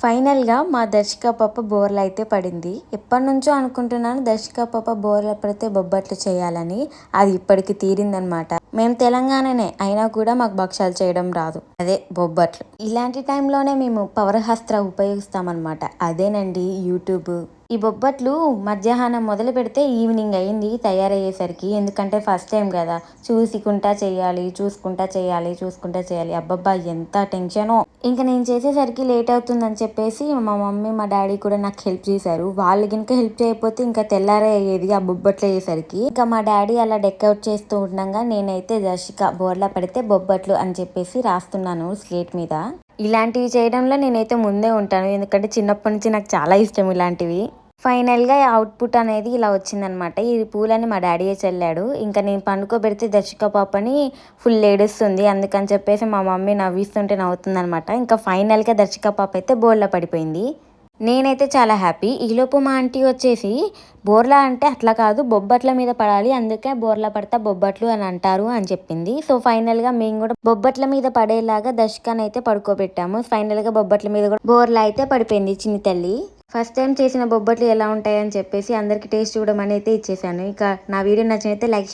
ఫైనల్‌గా మా దర్శిక పాప బోర్లా అయితే పడింది. ఎప్పటినుంచో అనుకుంటున్నాను దర్శిక పాప బోర్లా పడితే బొబ్బట్లు చేయాలని. అది ఇప్పటికి తీరిందనమాట. మేము తెలంగాణనే అయినా కూడా మాకు భక్షాలు చేయడం రాదు. అదే బొబ్బట్లు. ఇలాంటి టైంలోనే మేము పవరహస్త్ర ఉపయోగిస్తామన్నమాట. అదేనండి యూట్యూబ్. ఈ బొబ్బట్లు మధ్యాహ్నం మొదలు పెడితే ఈవినింగ్ అయింది తయారయ్యేసరికి. ఎందుకంటే ఫస్ట్ టైం కదా! చూసుకుంటా చేయాలి, చూసుకుంటా చేయాలి. అబ్బబ్బా! ఎంత టెన్షనో. ఇంక నేను చేసేసరికి లేట్ అవుతుందని చెప్పేసి మా మమ్మీ, మా డాడీ కూడా నాకు హెల్ప్ చేశారు. వాళ్ళు గనుక హెల్ప్ చేయకపోతే ఇంకా తెల్లారే అయ్యేది ఆ బొబ్బట్లు అయ్యేసరికి. ఇంకా మా డాడీ అలా డెకరేట్ చేస్తూ ఉండంగా నేనైతే దర్శిక బోర్లా పడితే బొబ్బట్లు అని చెప్పేసి రాస్తున్నాను స్లేట్ మీద. ఇలాంటివి చేయడంలో నేనైతే ముందే ఉంటాను. ఎందుకంటే చిన్నప్పటి నుంచి నాకు చాలా ఇష్టం ఇలాంటివి. ఫైనల్‌గా అవుట్‌పుట్ అనేది ఇలా వచ్చిందనమాట. ఈ పూలని మా డాడీయే చల్లాడు. ఇంకా నేను పండుకోబెడితే దర్శిక పాపని ఫుల్ ఏడుస్తుంది. అందుకని చెప్పేసి మా మమ్మీ నవ్విస్తుంటే నవ్వుతుందనమాట. ఇంకా ఫైనల్‌గా దర్శిక పాప అయితే బోర్లా పడిపోయింది. నేనైతే చాలా హ్యాపీ. ఈలోపు మా ఆంటీ వచ్చేసి బోర్లా అంటే అట్లా కాదు బొబ్బట్ల మీద పడాలి. అందుకే బోర్లా పడతా బొబ్బట్లు అని అంటారు అని చెప్పింది. సో ఫైనల్‌గా మేము కూడా బొబ్బట్ల మీద పడేలాగా దర్శికనైతే పడుకోబెట్టాము. ఫైనల్‌గా బొబ్బట్ల మీద కూడా బోర్లా అయితే పడిపోయింది చిన్ని తల్లి. ఫస్ట్ టైం చేసిన బొబ్బట్లు ఎలా ఉంటాయని చెప్పేసి అందరికి టేస్ట్ చూడమని అయితే ఇచ్చేసాను. ఇక నా వీడియో నచ్చినైతే లైక్